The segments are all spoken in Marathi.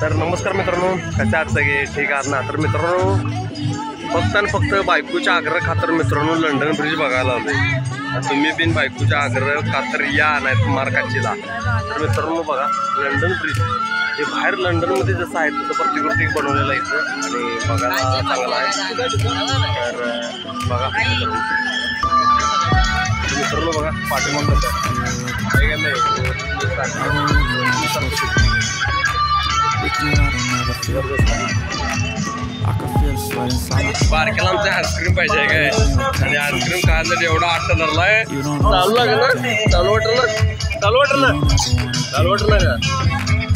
तर नमस्कार मित्रांनो, कशा आहात सगळे? ठीक आहात ना? तर मित्रांनो, फक्त आणि फक्त बायकोच्या आग्रह खातर मित्रांनो लंडन ब्रिज बघायला आलोय. तुम्ही बिन बायकोच्या आग्रह खातर या नाही मार्काचीला. तर मित्रांनो बघा, लंडन ब्रिज हे बाहेर लंडनमध्ये जसं आहे तसं प्रतिकृती बनवलेलं आहे इथं आणि बघायला चांगलं आहे. तर बघा मित्रांनो, बघा पाठीमागं बारकेला आमचं आईस्क्रीम पाहिजे काय, आणि आईस्क्रीम खायला एवढा आठ धरलाय. चालू लागेल ना? चालू वाटलं का?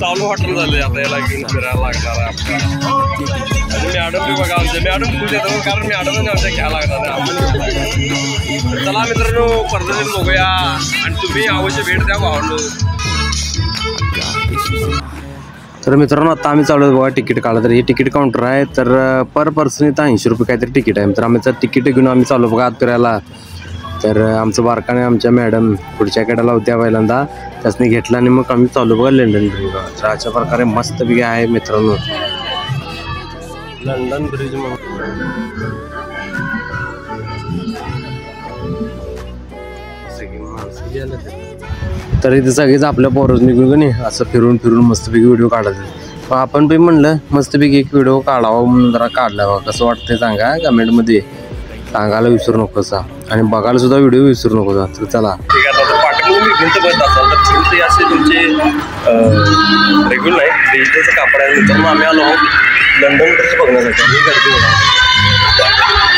चालू हॉटेल झाले आता, याला घेऊन फिरायला लागणार आहे आपल्याला. आणि मॅडम बी बघा, आमचे मॅडम खुश येतात कारण मॅडमने आमच्या घ्यायला लागणार आहे आपण. चला मित्रांनो, परदेशात बघूया आणि तुम्ही अवश्य भेट द्या भावनो. तर मित्रांनो, आता आम्ही चालू बघा तिकीट काढलं. तर हे तिकीट काउंटर आहे. तर पर पर्सन इथं 80 रुपये काहीतरी तिकीट आहे. तर आम्ही तर तिकीट घेऊन आम्ही चालू बघा आत फिरायला. तर आमचं बारकाने आमच्या मॅडम पुढच्या कडेला होत्या पहिल्यांदा, त्यासनी घेतला आणि मग आम्ही चालू बघा लंडन ब्रिज. तर अशा प्रकारे मस्त बिगे आहे मित्रांनो लंडन ब्रिज. मग तर इथे सगळेच आपल्या पोरच निघून का नाही असं फिरून फिरून मस्तपैकी व्हिडिओ काढायचे. मग आपण पण म्हणलं मस्तपैकी एक व्हिडिओ काढावा म्हणून जरा काढला. बघा कसं वाटतंय सांगा कमेंटमध्ये, सांगायला विसरू नको सा आणि बघायला सुद्धा व्हिडिओ विसरू नको सा. तर चला ठीक आहे. आता पाठीमागून मी भिंत बघत असाल तर भिंत असे तुमचे रेग्युलर आहे डिजिटलचं कापड आहे. मित्रांनो, आम्ही आलो आहोत लंडन ब्रिज बघण्यासाठी. ही गर्दी बघा,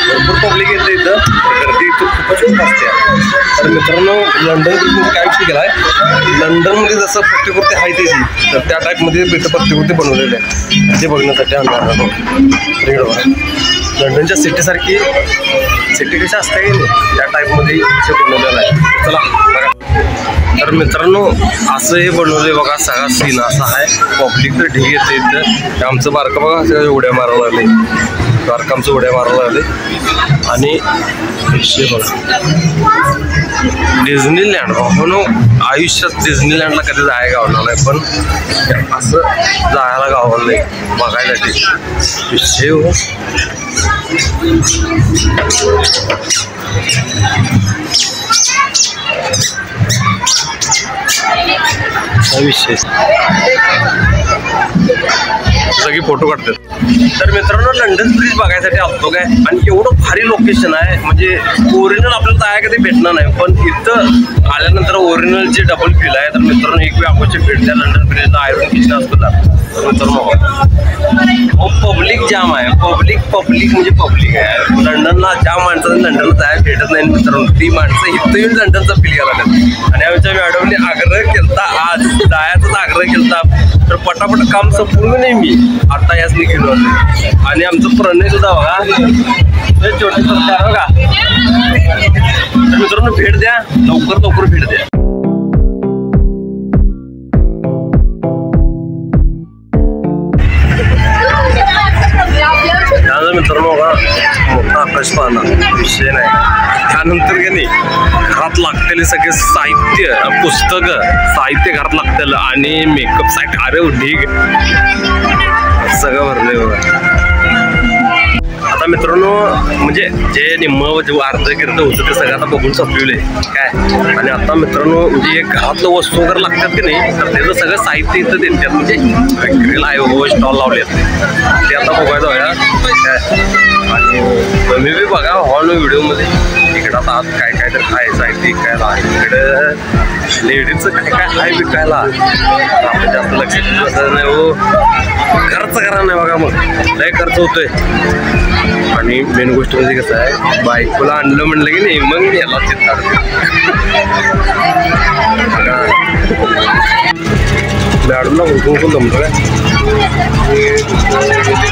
भरपूर पब्लिक येते इथं. गर्दी इथं खूपच खूप असते. तर मित्रांनो, लंडन ब्रिजमध्ये काय विषय केला आहे, लंडनमध्ये जसं प्रतिकृती आहे त्याची, तर त्या टाईपमध्ये इथं प्रतिकृती बनवलेली आहे. ते बघण्यासाठी आम्ही आलो. लंडनच्या सिटीसारखी सिटी कशी असते की नाही त्या टाईपमध्ये इथे बनवलेलं आहे. चला बघा. तर मित्रांनो, असं हे बनवलंय बघा. सगळा सीन असा आहे. पब्लिक तर ढीग येते इथं. आमचं बारका बघा सगळं उड्या मारायला लागले. बारका आमचं उड्या मारायला लागले. आणि विषय बघा, डिझनीलँड म्हणून आयुष्यात डिझनीलँडला कधी जायला गावणार नाही, पण असं जायला गावलं नाही बघायसाठी. विषय हो विषय सगळी फोटो काढतात. तर मित्रांनो, लंडन ब्रिज बघायसाठी असतो काय, आणि एवढं भारी लोकेशन आहे म्हणजे ओरिजिनल आपल्याला जाय कधी भेटणार नाही, पण इथं आल्यानंतर ओरिजिनलची डबल फील आहे. तर मित्रांनो, एक वेळ आपण भेट द्या लंडन ब्रिजला. आयरन किचन असतं मित्रांनो. पब्लिक जाम आहे. पब्लिक म्हणजे पब्लिक आहे. लंडनला ज्या माणसाने लंडनला जायला भेटत नाही मित्रांनो, ती माणसं इथं येऊन लंडनचा फील घ्यायला लागतात. आणि आमच्या मॅडमने आग्रह केलता, आज जायचाच आग्रह केलता. तर पटापट काम संपूर्ण नाही मी आता याच गेलो. आणि आमचं प्रणय सुद्धा बघा, छोटे बघा. तर मित्रांनो, भेट द्या, लवकर भेट द्या. मित्रांनो बघा, मोठा आकाश पाहना विषय नाही. त्यानंतर की नाही घरात लागतेले सगळे साहित्य, पुस्तकं, साहित्य घरात लागतेलं आणि मेकअप साईट. अरे ढीग सगळं भरलंय बघा. आता मित्रांनो, म्हणजे जे निम्म जे अर्ध गिर्द होतं ते सगळं आता बघून संपवले काय. आणि आता मित्रांनो, म्हणजे घरातलं वस्तू वगैरे लागतात की नाही, तर त्याचं सगळं साहित्य इथं देतात. म्हणजे विक्रीला आहे स्टॉल लावले ते आता बघायचं काय. आणि मी बी बघा हॉल व्हिडिओमध्ये इकडं आता आज काय काय तर खायचं आहे ते विकायला आहे. इकडं लेडीजचं काय काय आहे विकायला. आपण जास्त लक्ष बसत नाही हो, खर्च करा नाही बघा, मग लय खर्च होतोय. आणि मेन गोष्ट म्हणजे कसं आहे, बायकोला आणलं म्हणलं की नाही मग याला चिंता. मॅडमला हुकून जमतो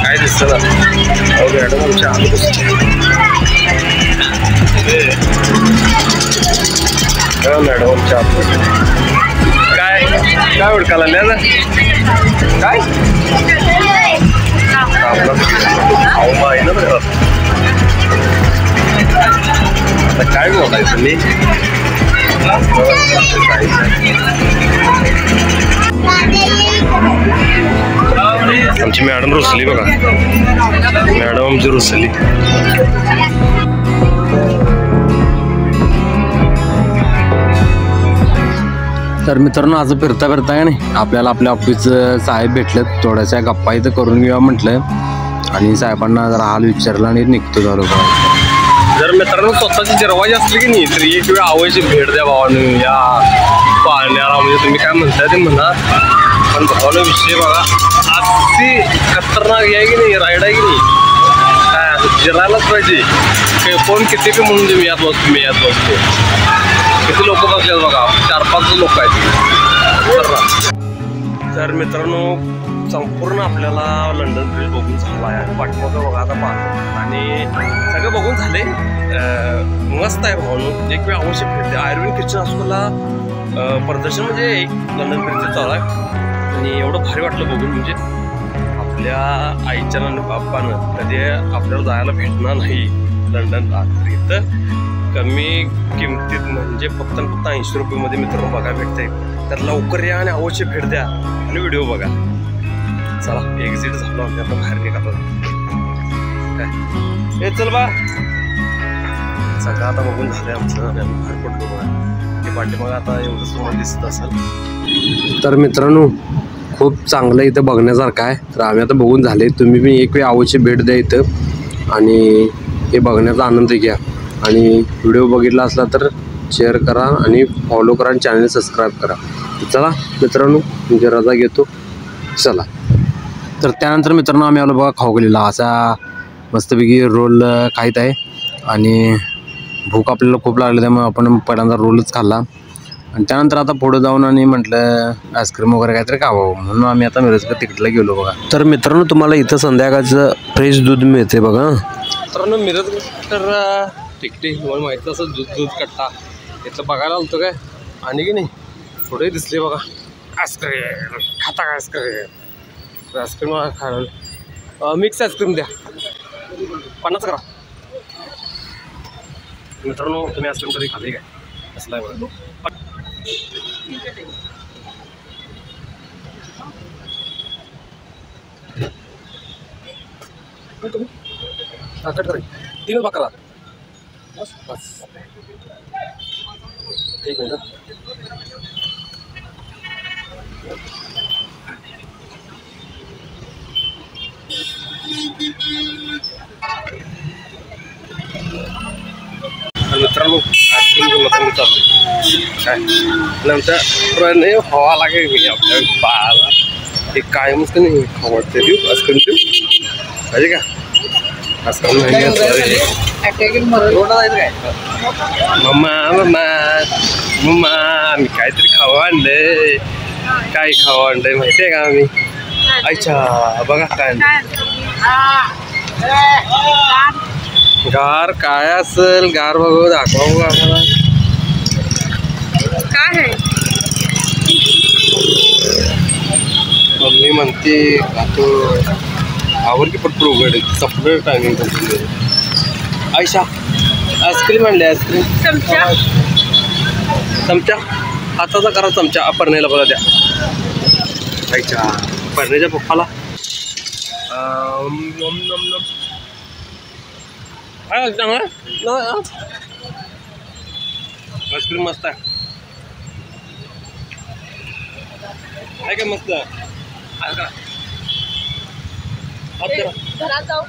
काय दिसतं ना. मॅडम आमच्या मॅडम आमच्या काय काय ओळखायला ना काय आहे ना बरं. आता काय बोलायचं मी आमची मॅडम रुसली बघा, मॅडम आमची रुसली. तर मित्रांनो आज फिरता फिरता आहे नाही आपल्याला आपल्या ऑफिस साहेब भेटलेत, थोड्याशा गप्पा इथं करून घेऊया म्हटलं आणि साहेबांना जरा हाल विचारला आणि निघतो झालो. जर मित्रांनो स्वतःची जिरवायची असली की नाही तर एक वेळ आवयची भेट द्या भावानं या पाहण्याला. म्हणजे तुम्ही काय म्हणताय ते म्हणा, पण भावाला विषय बघा अगदी खतरनाक आहे की नाही, राईड आहे की नाही, काय जिरायलाच पाहिजे. कोण किती बी म्हणून मी यात बसतो, मी यात बसतो. किती लोक बसलेत बघा, 4-5 लोक आहेत. तर मित्रांनो संपूर्ण आपल्याला लंडन ब्रिज बघून झाला आहे. पाठीमागं बघा आता पाहतो आणि सगळं बघून झाले. मस्त आहे भावनो, एक वेळ अवश्य भेटते. आयुर्वेद किचन हायस्कूलला प्रदर्शन म्हणजे लंडन ब्रिजचं चालू आहे आणि एवढं भारी वाटलं बघून. म्हणजे आपल्या आईच्या आणि बाप्पानं कधी आपल्याला जायला भेटणार नाही लंडनला. तर इथं कमी किमतीत म्हणजे फक्त 80 रुपयेमध्ये मित्रांनो बघायला भेटते. तर लवकर या आणि अवश्य भेट द्या आणि व्हिडिओ बघा. चला एक्झिट झालो आम्ही आता बाहेर निघालो. काय हे चल बा सगळं आता बघून झालं आमचं, बाहेर पडलो बघा. ते पाठीमागं आता एवढं समोर दिसत असेल. तर मित्रांनो खूप चांगलं इथं बघण्यासारखं आहे. तर आम्ही आता बघून झाले, तुम्ही पण एक वेळ अवश्य भेट द्या इथं आणि हे बघण्याचा आनंद घ्या. आणि व्हिडिओ बघितला असला तर शेअर करा आणि फॉलो करा आणि चॅनल सबस्क्राईब करा. चला मित्रांनो म्हणजे रजा घेतो, चला. तर त्यानंतर मित्रांनो आम्ही आलो बघा खाऊ गेलेला असा मस्तपैकी रोल खायत आहे आणि भूक आपल्याला खूप लागली त्यामुळे आपण पहिल्यांदा रोलच खाल्ला आणि त्यानंतर आता पुढे जाऊन आणि म्हटलं आईस्क्रीम वगैरे काहीतरी खावं म्हणून आम्ही आता मिरजकर तिकडला गेलो बघा. तर मित्रांनो तुम्हाला इथं संध्याकाळचं फ्रेश दूध मिळते बघा. मित्रांनो मिरजकर तिकडे तुम्हाला माहिती असं दूध कट्टा इथं बघायला आलतो काय आणि की नाही थोडे दिसले बघा आईस्क्रीम खाता का आईस्क्रीम. आईस्क्रीम खायला मिक्स आईस्क्रीम द्या 50 करा. मित्रांनो तुम्ही आईस्क्रीम कधी खाल्ली काय असला आहे बघा. कट करेल 3 बकरा बस 1 मिनिट. मित्रांनो आईस्क्रीम घेऊन चालले काय नंतर नाही हवा लागेल मी आपल्या बाळाला ते कायमच का नाही आवडते. देऊ आईस्क्रीम देऊ पाहिजे का आईस्क्रीम मम्मा मम्मा मम्मा आम्ही काहीतरी खावं आणलंय. काय खावं आणलंय माहिती आहे का आम्ही. अच्छा बघा काय गार काय असेल गार बघू दाखवा बघा आम्हाला काय आहे. मम्मी म्हणते खातो आवर की पटपट उघड सपलं टायमिंग कंटिन्यू. आयशा आईस्क्रीम आणले आईस्क्रीम चमचा हाताचा करा चमचा अपर्णेला बोला द्या. आयशा अपर्णेच्या पप्पाला आईस्क्रीम मस्त आहे काय मस्त घरात जाऊ